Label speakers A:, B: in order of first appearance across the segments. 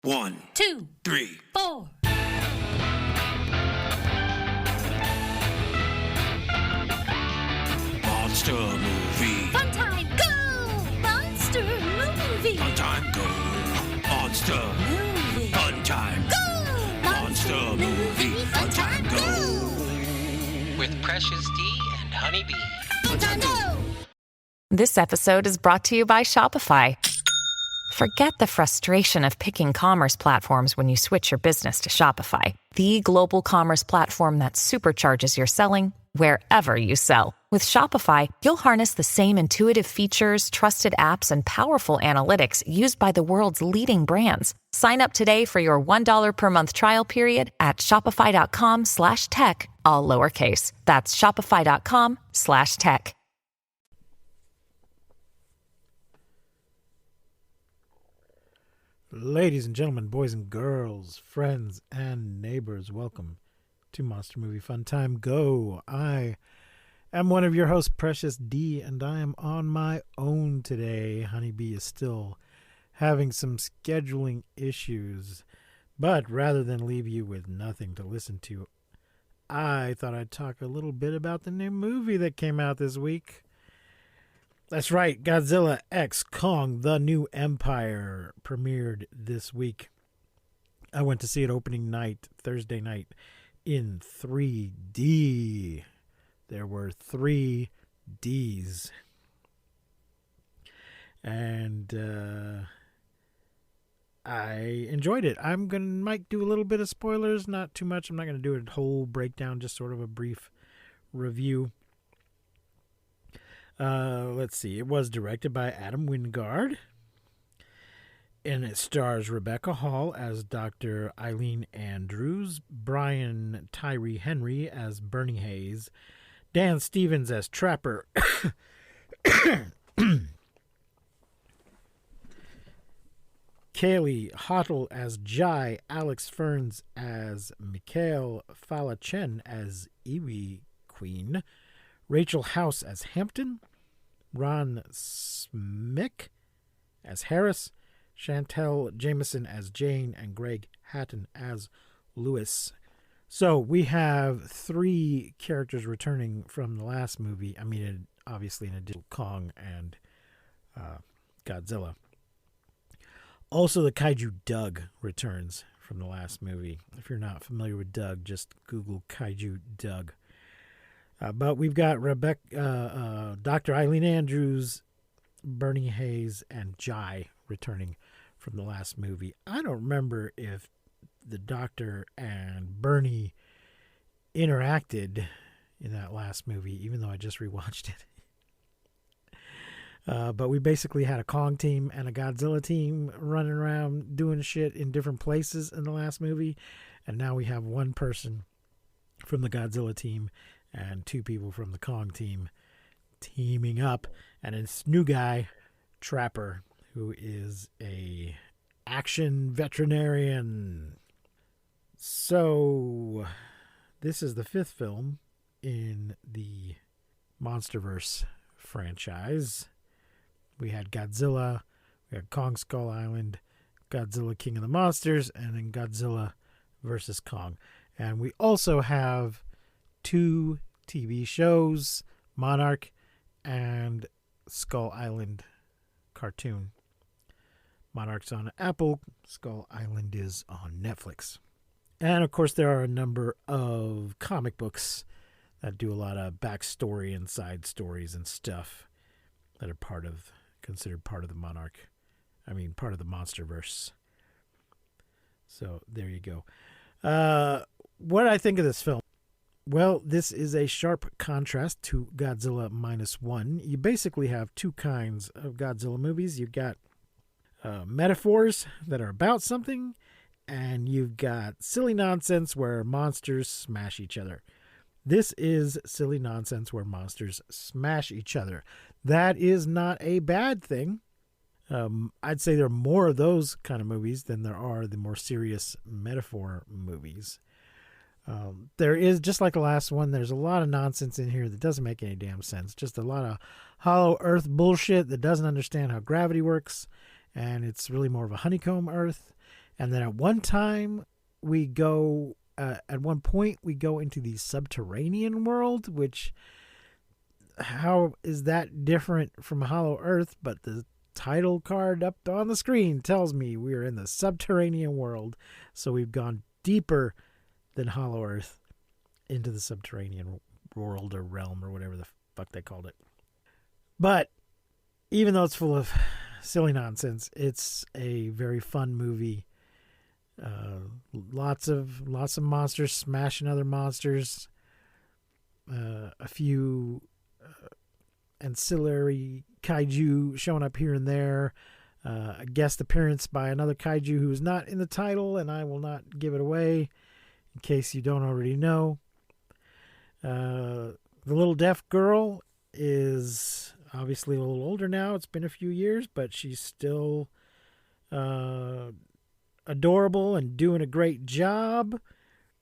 A: 1,
B: 2,
A: 3,
B: 4.
A: Monster movie.
B: Fun time, go! Monster movie.
A: Fun time, go. Monster.
B: Movie.
A: Fun time.
B: Go!
A: Monster movie. Fun time, go.
C: With Precious D and Honeybee.
B: Fun time, go!
D: This episode is brought to you by Shopify. Forget the frustration of picking commerce platforms when you switch your business to Shopify, the global commerce platform that supercharges your selling wherever you sell. With Shopify, you'll harness the same intuitive features, trusted apps, and powerful analytics used by the world's leading brands. Sign up today for your $1 per month trial period at shopify.com/tech, all lowercase. That's shopify.com/tech.
E: Ladies and gentlemen, boys and girls, friends and neighbors, welcome to Monster Movie Fun Time Go. I am one of your hosts, Precious D, and I am on my own today. Honeybee is still having some scheduling issues, but rather than leave you with nothing to listen to, I thought I'd talk a little bit about the new movie that came out this week. That's right, Godzilla x Kong, The New Empire, premiered this week. I went to see it opening night, Thursday night, in 3D. There were 3 Ds. And I enjoyed it. Might do a little bit of spoilers, not too much. I'm not going to do a whole breakdown, just sort of a brief review. Let's see. It was directed by Adam Wingard, and it stars Rebecca Hall as Dr. Eileen Andrews, Brian Tyree Henry as Bernie Hayes, Dan Stevens as Trapper, Kaylee Hottle as Jai, Alex Ferns as Mikhail Falachen as Iwi Queen, Rachel House as Hampton, Ron Smick as Harris, Chantel Jameson as Jane, and Greg Hatton as Lewis. So we have 3 characters returning from the last movie. I mean, obviously in addition to Kong and Godzilla. Also, the kaiju Doug returns from the last movie. If you're not familiar with Doug, just Google kaiju Doug. But we've got Dr. Eileen Andrews, Bernie Hayes, and Jai returning from the last movie. I don't remember if the Doctor and Bernie interacted in that last movie, even though I just rewatched it. But we basically had a Kong team and a Godzilla team running around doing shit in different places in the last movie. And now we have one person from the Godzilla team and 2 people from the Kong team teaming up, and this new guy, Trapper, who is a action veterinarian. So this is the 5th film in the Monsterverse franchise. We had Godzilla, we had Kong Skull Island, Godzilla King of the Monsters, and then Godzilla versus Kong. And we also have 2 TV shows, Monarch and Skull Island cartoon. Monarch's on Apple, Skull Island is on Netflix. And of course there are a number of comic books that do a lot of backstory and side stories and stuff that are considered part of the part of the Monsterverse. So there you go. What did I think of this film? Well, this is a sharp contrast to Godzilla -1. You basically have 2 kinds of Godzilla movies. You've got metaphors that are about something, and you've got silly nonsense where monsters smash each other. This is silly nonsense where monsters smash each other. That is not a bad thing. I'd say there are more of those kind of movies than there are the more serious metaphor movies. There is, just like the last one, there's a lot of nonsense in here that doesn't make any damn sense. Just a lot of hollow earth bullshit that doesn't understand how gravity works, and it's really more of a honeycomb earth. And then at one point we go into the subterranean world, which, how is that different from Hollow Earth? But the title card up on the screen tells me we are in the subterranean world. So we've gone deeper than Hollow Earth into the subterranean world or realm or whatever the fuck they called it. But even though it's full of silly nonsense, it's a very fun movie. Lots of monsters smashing other monsters. A few ancillary kaiju showing up here and there. A guest appearance by another kaiju who is not in the title, and I will not give it away in case you don't already know. The little deaf girl is obviously a little older now. It's been a few years, but she's still adorable and doing a great job.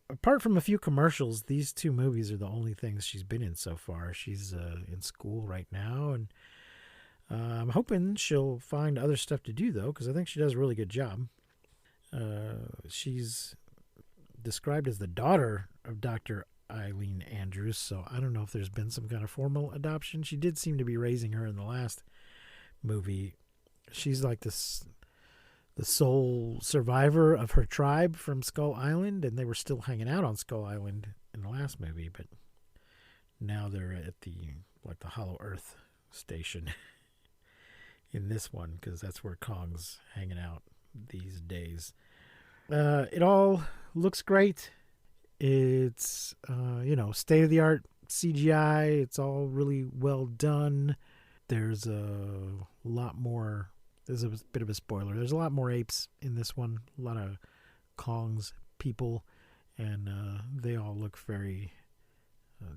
E: Apart from a few commercials, these two movies are the only things she's been in so far. She's in school right now, and I'm hoping she'll find other stuff to do, though, because I think she does a really good job. She's described as the daughter of Dr. Eileen Andrews, so I don't know if there's been some kind of formal adoption. She did seem to be raising her in the last movie. She's like the sole survivor of her tribe from Skull Island, and they were still hanging out on Skull Island in the last movie, but now they're at the Hollow Earth station in this one, because that's where Kong's hanging out these days. It all looks great. It's state-of-the-art CGI. It's all really well done. There's a lot more. There's a bit of a spoiler. There's a lot more apes in this one. A lot of Kong's people, and they all look very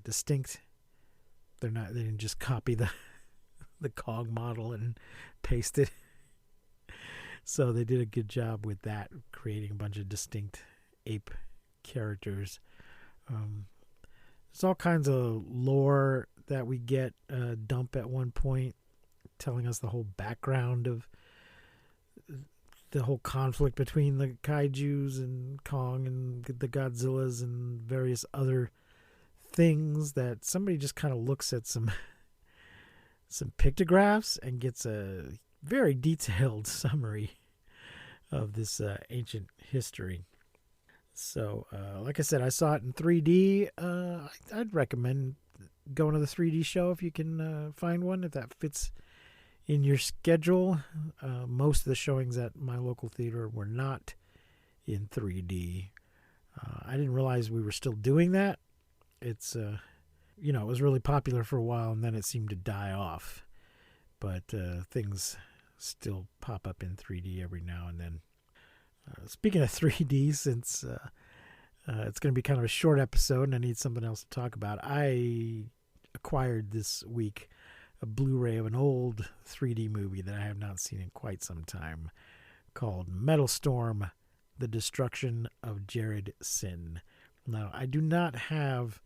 E: distinct. They didn't just copy the Kong model and paste it. So they did a good job with that, creating a bunch of distinct ape characters. There's all kinds of lore that we get dump at one point, telling us the whole background of the whole conflict between the kaijus and Kong and the Godzillas and various other things, that somebody just kind of looks at some pictographs and gets a very detailed summary of this ancient history. So, like I said, I saw it in 3D. I'd recommend going to the 3D show if you can find one, if that fits in your schedule. Most of the showings at my local theater were not in 3D. I didn't realize we were still doing that. It's, it was really popular for a while, and then it seemed to die off. But things still pop up in 3D every now and then. Speaking of 3D, since it's going to be kind of a short episode and I need something else to talk about, I acquired this week a Blu-ray of an old 3D movie that I have not seen in quite some time, called Metal Storm: The Destruction of Jared Sin. Now, I do not have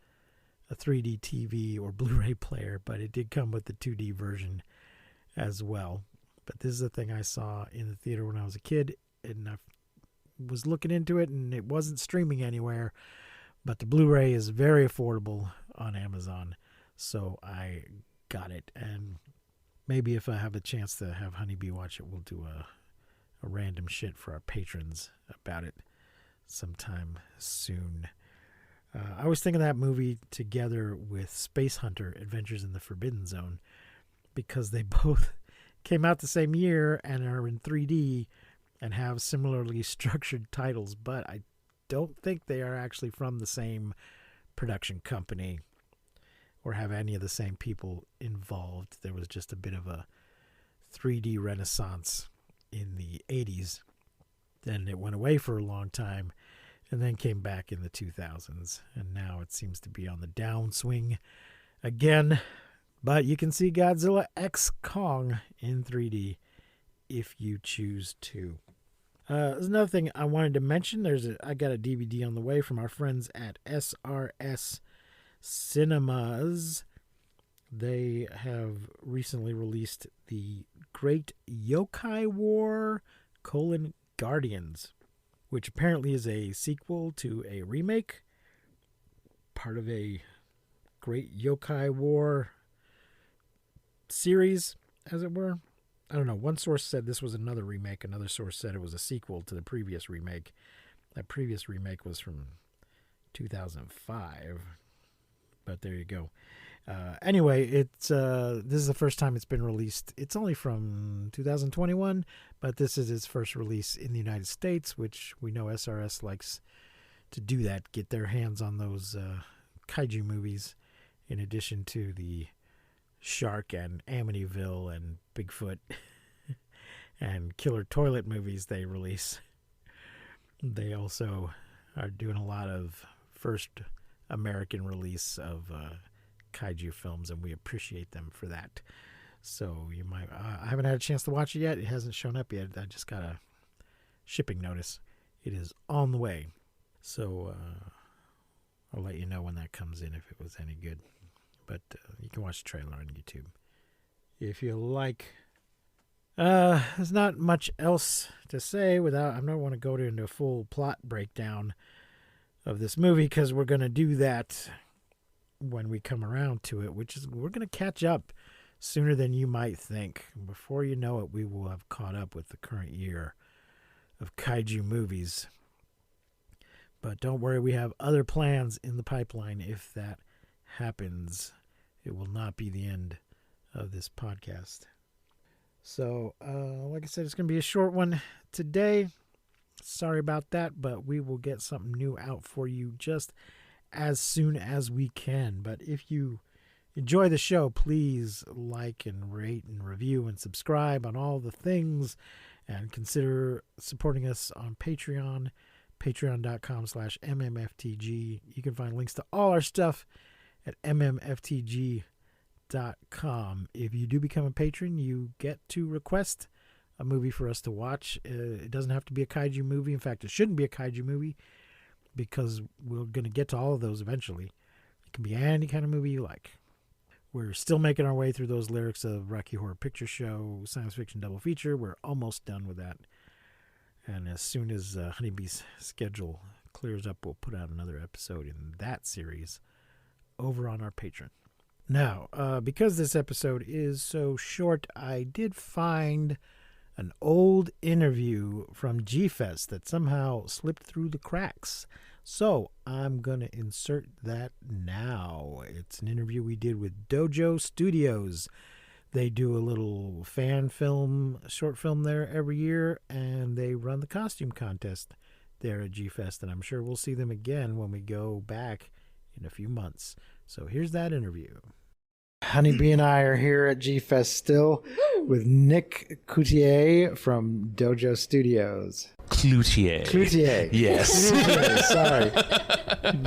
E: a 3D TV or Blu-ray player, but it did come with the 2D version as well. But this is the thing I saw in the theater when I was a kid, and I was looking into it, and it wasn't streaming anywhere, but the Blu-ray is very affordable on Amazon, so I got it. And maybe if I have a chance to have Honeybee watch it, we'll do a random shit for our patrons about it sometime soon. I was thinking of that movie together with Space Hunter: Adventures in the Forbidden Zone, because they both came out the same year and are in 3D and have similarly structured titles, but I don't think they are actually from the same production company or have any of the same people involved. There was just a bit of a 3D renaissance in the 80s. Then it went away for a long time and then came back in the 2000s. And now it seems to be on the downswing again. But you can see Godzilla x Kong in 3D if you choose to. There's another thing I wanted to mention. I got a DVD on the way from our friends at SRS Cinemas. They have recently released the Great Yokai War: Guardians. which apparently is a sequel to a remake, part of a great yokai war series, as it were. I don't know. One source said this was another remake. Another source said it was a sequel to the previous remake. That previous remake was from 2005. But there you go. Anyway, this is the first time it's been released. It's only from 2021, but this is its first release in the United States, which we know SRS likes to do that, get their hands on those kaiju movies, in addition to the Shark and Amityville and Bigfoot and Killer Toilet movies they release. They also are doing a lot of first American release of kaiju films, and we appreciate them for that. So you might I haven't had a chance to watch it yet. It hasn't shown up yet. I just got a shipping notice. It is on the way. So I'll let you know when that comes in if it was any good. But you can watch the trailer on YouTube if you like. There's not much else to say without. I don't want to go into a full plot breakdown of this movie, because we're going to do that when we come around to it, which is we're going to catch up sooner than you might think. Before you know it, we will have caught up with the current year of kaiju movies. But don't worry, we have other plans in the pipeline. If that happens, it will not be the end of this podcast. So, like I said, it's going to be a short one today. Sorry about that, but we will get something new out for you just as soon as we can. But if you enjoy the show, please like and rate and review and subscribe on all the things, and consider supporting us on Patreon, patreon.com/mmftg. You can find links to all our stuff at mmftg.com. If you do become a patron, you get to request a movie for us to watch. It doesn't have to be a kaiju movie. In fact, it shouldn't be a kaiju movie, because we're going to get to all of those eventually. It can be any kind of movie you like. We're still making our way through those lyrics of Rocky Horror Picture Show, science fiction double feature. We're almost done with that. And as soon as Honeybee's schedule clears up, we'll put out another episode in that series over on our Patreon. Now, because this episode is so short, I did find an old interview from G-Fest that somehow slipped through the cracks. So I'm going to insert that now. It's an interview we did with Dojo Studios. They do a little fan film, short film there every year, and they run the costume contest there at G-Fest, and I'm sure we'll see them again when we go back in a few months. So here's that interview. Honeybee and I are here at G-Fest still with Nick Coutier from Dojo Studios.
F: Cloutier. Yes.
E: Cloutier, sorry.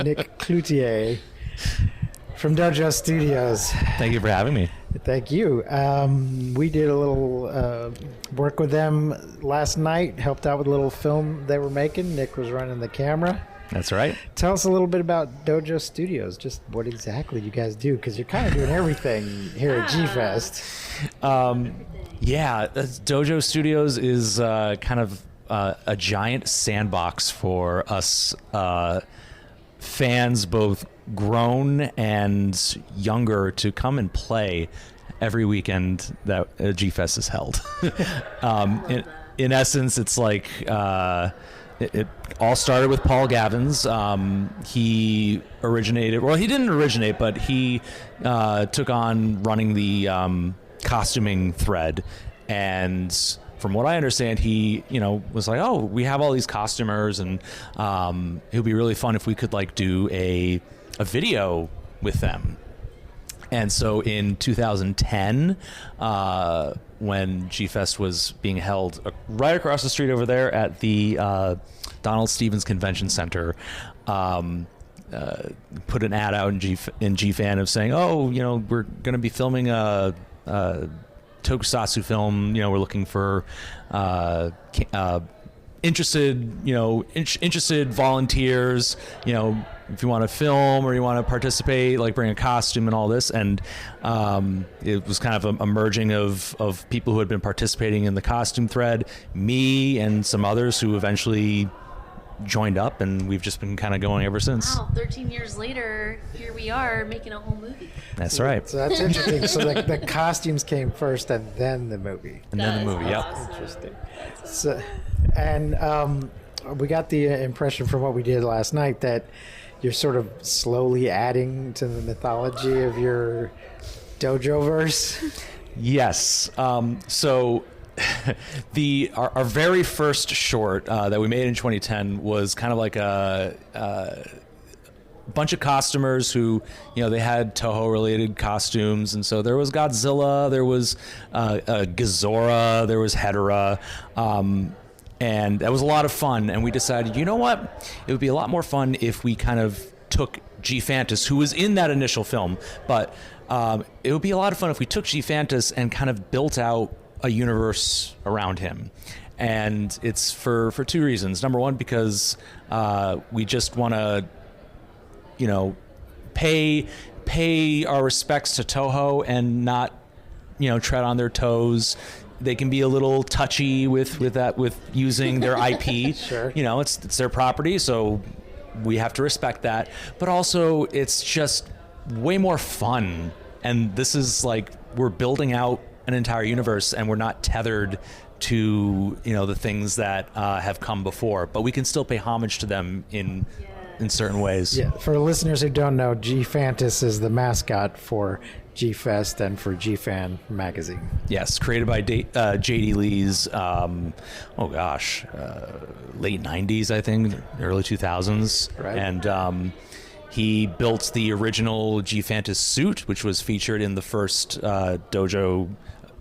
E: Nick Cloutier from Dojo Studios.
F: Thank you for having me.
E: Thank you. We did a little work with them last night, helped out with a little film they were making. Nick was running the camera.
F: That's right.
E: Tell us a little bit about Dojo Studios, just what exactly you guys do, because you're kind of doing everything here at G-Fest.
F: Yeah, Dojo Studios is kind of a giant sandbox for us fans, both grown and younger, to come and play every weekend that G-Fest is held. In essence, it's like... It all started with Paul Gavins. He originated, well, he didn't originate, but he took on running the costuming thread. And from what I understand, he, was like, oh, we have all these costumers, and it would be really fun if we could do a video with them. And so in 2010, when G-Fest was being held right across the street over there at the Donald Stevens Convention Center, put an ad out in GFan of saying, oh, we're going to be filming a tokusatsu film. We're looking for interested volunteers, if you want to film or you want to participate, bring a costume and all this. And it was kind of a merging of people who had been participating in the costume thread, me and some others who eventually joined up, and we've just been kind of going ever since.
B: Wow, 13 years later, here we are making a whole movie.
F: That's right.
E: So that's interesting. So the costumes came first and then the movie.
F: And then the movie, yep.
B: Awesome.
E: Interesting. So, and we got the impression from what we did last night that you're sort of slowly adding to the mythology of your dojo verse.
F: Yes. So our very first short that we made in 2010 was kind of like a bunch of costumers who, they had Toho related costumes, and so there was Godzilla, there was Gazora, there was Hedorah, and that was a lot of fun. And we decided, you know what, it would be a lot more fun if we kind of took G Fantas, who was in that initial film, but it would be a lot of fun if we took G Fantas and kind of built out a universe around him. And it's for two reasons. Number one, because we just want to, pay our respects to Toho and not, tread on their toes. They can be a little touchy with using their IP.
E: Sure.
F: It's their property, so we have to respect that. But also, it's just way more fun. And this is like, we're building out an entire universe, and we're not tethered to the things that have come before, but we can still pay homage to them in certain ways.
E: Yeah. For listeners who don't know, G Fantas is the mascot for G Fest and for G Fan magazine.
F: Yes, created by J.D. Lee's, late 90s, I think, early 2000s.
E: Right.
F: And he built the original G Fantas suit, which was featured in the first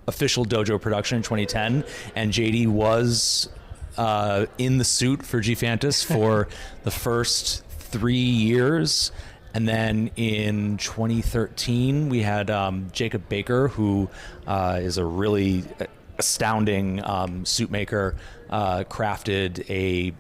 F: official dojo production in 2010. And J.D. was in the suit for G Fantas for the first 3 years. And then in 2013, we had Jacob Baker, who is a really astounding suit maker, crafted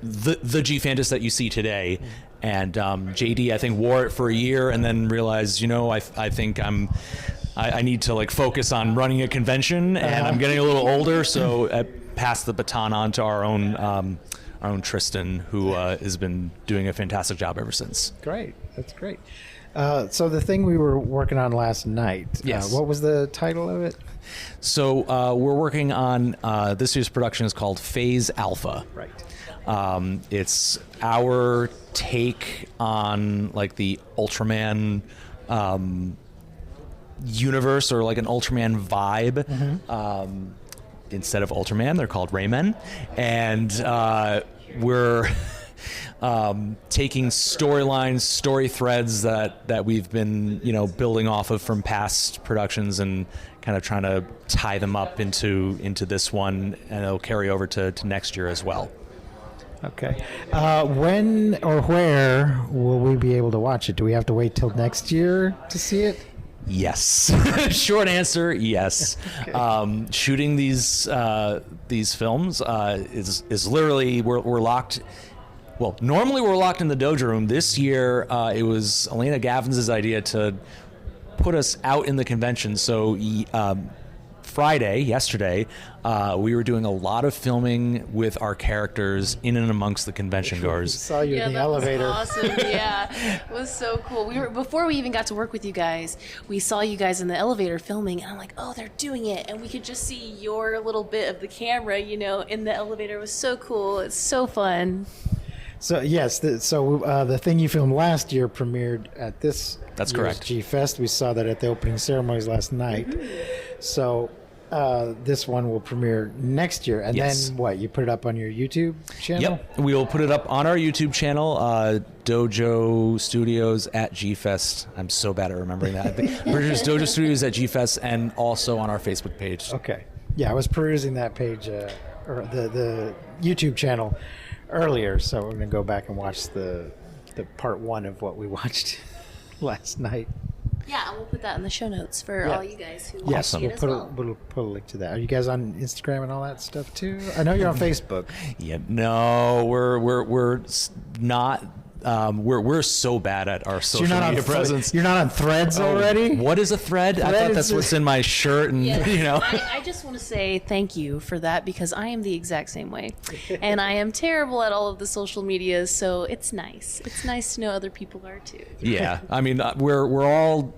F: the G Fantas that you see today. And JD, I think, wore it for a year and then realized, I think I need to focus on running a convention, and I'm getting a little older, so I passed the baton on to our own Tristan, who has been doing a fantastic job ever since.
E: Great. That's great. So the thing we were working on last night,
F: yes.
E: What was the title of it?
F: So we're working on, this year's production is called Phase Alpha.
E: Right.
F: It's our take on the Ultraman universe, or an Ultraman vibe. Mm-hmm. Instead of Ultraman, they're called Raymen, and we're taking storylines, story threads that we've been building off of from past productions, and kind of trying to tie them up into this one, and it'll carry over to next year as well.
E: Okay. When or where will we be able to watch it? Do we have to wait till next year to see it?
F: Yes. Short answer, yes. Okay. Shooting these films is literally, we're locked. Well, normally we're locked in the dojo room. This year, it was Elena Gavins' idea to put us out in the convention. So yesterday, we were doing a lot of filming with our characters in and amongst the convention goers.
E: Saw you in the elevator.
B: Was awesome. Yeah, it was so cool. Before we even got to work with you guys, we saw you guys in the elevator filming, and I'm like, oh, they're doing it, and we could just see your little bit of the camera, in the elevator. It was so cool. It's so fun.
E: So yes, the thing you filmed last year premiered at this.
F: That's correct.
E: G Fest. We saw that at the opening ceremonies last night. Mm-hmm. So. This one will premiere next year, and
F: yes.
E: Then what? You put it up on your YouTube channel?
F: Yep, we will put it up on our YouTube channel, Dojo Studios at G-Fest. I'm so bad at remembering that. Dojo Studios at G-Fest, and also on our Facebook page.
E: Okay. Yeah, I was perusing that page, or the YouTube channel earlier, so we're going to go back and watch the part one of what we watched last night.
B: Yeah, and we'll put that in the show notes for all you guys who want to see it as well.
E: We'll put a link to that. Are you guys on Instagram and all that stuff too? I know you're on Facebook.
F: Yeah, no, we're not we're so bad at our social media presence.
E: You're not on Threads already?
F: What is a thread? I thought that's what's in my shirt, and
B: I just want to say thank you for that, because I am the exact same way, and I am terrible at all of the social medias. So it's nice. It's nice to know other people are too.
F: Yeah, I mean, we're all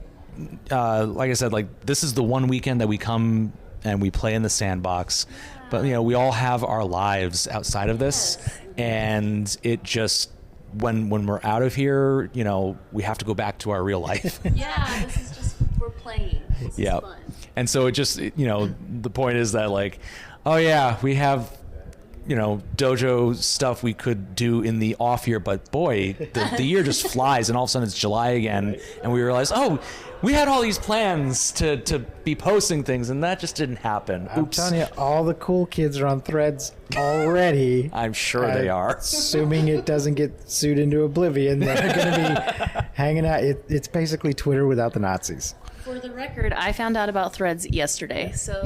F: like I said, like this is the one weekend that we come and we play in the sandbox, but we all have our lives outside of this, and it just. When we're out of here, we have to go back to our real life.
B: Yeah, this is just, we're playing. This is fun.
F: And so it just, the point is that like, oh yeah, we have, dojo stuff we could do in the off year, but boy, the year just flies, and all of a sudden it's July again, and we realize, oh, we had all these plans to be posting things, and that just didn't happen.
E: I'm telling you, all the cool kids are on Threads already.
F: I'm sure they are.
E: Assuming it doesn't get sued into oblivion, they're going to be hanging out. It's basically Twitter without the Nazis.
B: For the record, I found out about Threads yesterday, so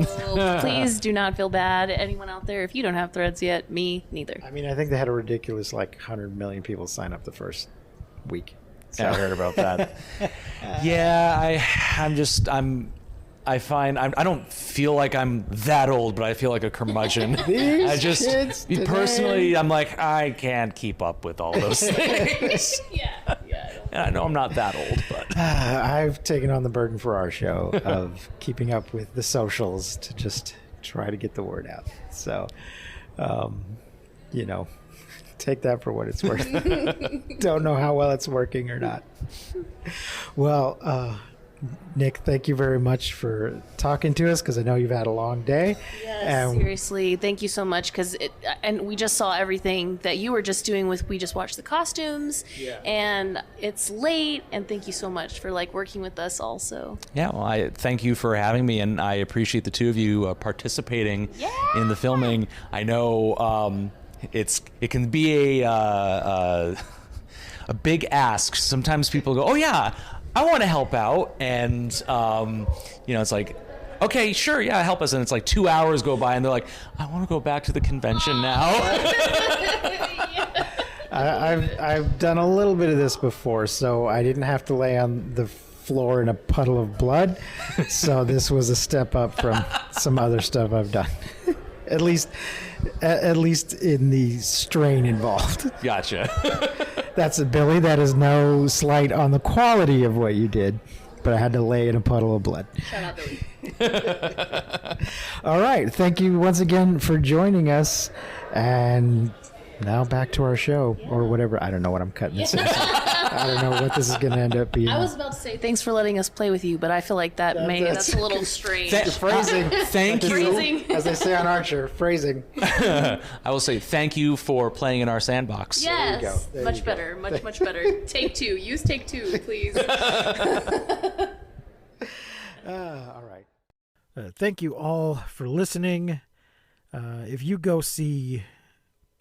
B: please do not feel bad, anyone out there, if you don't have Threads yet. Me, neither.
E: I mean, I think they had a ridiculous 100 million people sign up the first week. So.
F: I heard about that. Yeah, I don't feel like I'm that old, but I feel like a curmudgeon.
E: Kids
F: personally, I'm like, I can't keep up with all those things.
B: Yeah.
F: And I know I'm not that old, but
E: I've taken on the burden for our show of keeping up with the socials to just try to get the word out. So, take that for what it's worth. Don't know how well it's working or not. Well, Nick, thank you very much for talking to us, because I know you've had a long day.
B: Yes, seriously, thank you so much, and we just saw everything that you were just doing we just watched the costumes, and it's late, and thank you so much for working with us also.
F: Yeah, well, I thank you for having me, and I appreciate the two of you participating in the filming. I know it can be a big ask. Sometimes people go, oh yeah, I want to help out, and it's like, okay, sure, yeah, help us, and it's like 2 hours go by, and they're like, I want to go back to the convention now.
E: I've done a little bit of this before, so I didn't have to lay on the floor in a puddle of blood. So this was a step up from some other stuff I've done. At least in the strain involved.
F: Gotcha.
E: That's Billy. That is no slight on the quality of what you did, but I had to lay in a puddle of blood.
B: Shout out, Billy.
E: All right. Thank you once again for joining us. And now back to our show, or whatever. I don't know what I'm cutting this into. I don't know what this is going to end up being.
B: I was about to say thanks for letting us play with you, but I feel like that's a little strange.
E: Phrasing.
F: Thank you.
B: Phrasing.
E: As they say on Archer, phrasing.
F: I will say thank you for playing in our sandbox.
B: Yes.
E: There
B: Much
E: you
B: better.
E: go.
B: Much better. Take two. Use take two, please.
E: All right. Thank you all for listening. If you go see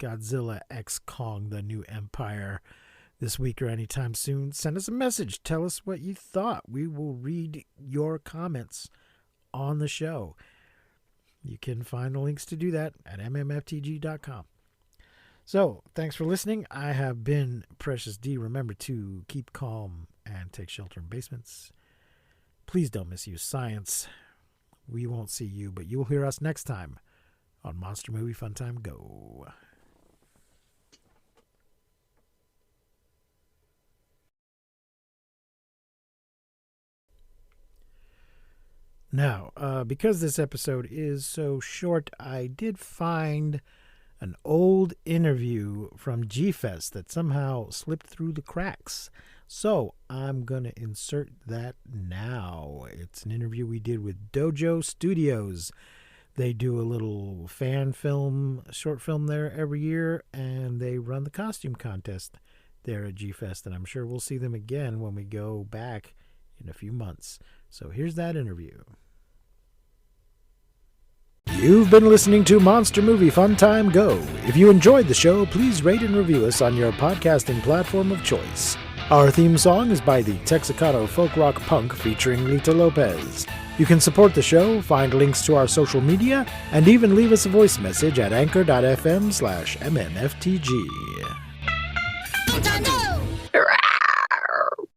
E: Godzilla X Kong, The New Empire, this week or anytime soon, send us a message. Tell us what you thought. We will read your comments on the show. You can find the links to do that at mmftg.com. So, thanks for listening. I have been Precious D. Remember to keep calm and take shelter in basements. Please don't misuse science. We won't see you, but you will hear us next time on Monster Movie Fun Time Go. Now, because this episode is so short, I did find an old interview from G-Fest that somehow slipped through the cracks. So I'm going to insert that now. It's an interview we did with Dojo Studios. They do a little fan film, short film there every year, and they run the costume contest there at G-Fest, and I'm sure we'll see them again when we go back in a few months. So here's that interview. You've been listening to Monster Movie Fun Time Go. If you enjoyed the show, please rate and review us on your podcasting platform of choice. Our theme song is by the Texacato Folk Rock Punk featuring Lita Lopez. You can support the show, find links to our social media, and even leave us a voice message at anchor.fm/mmftg.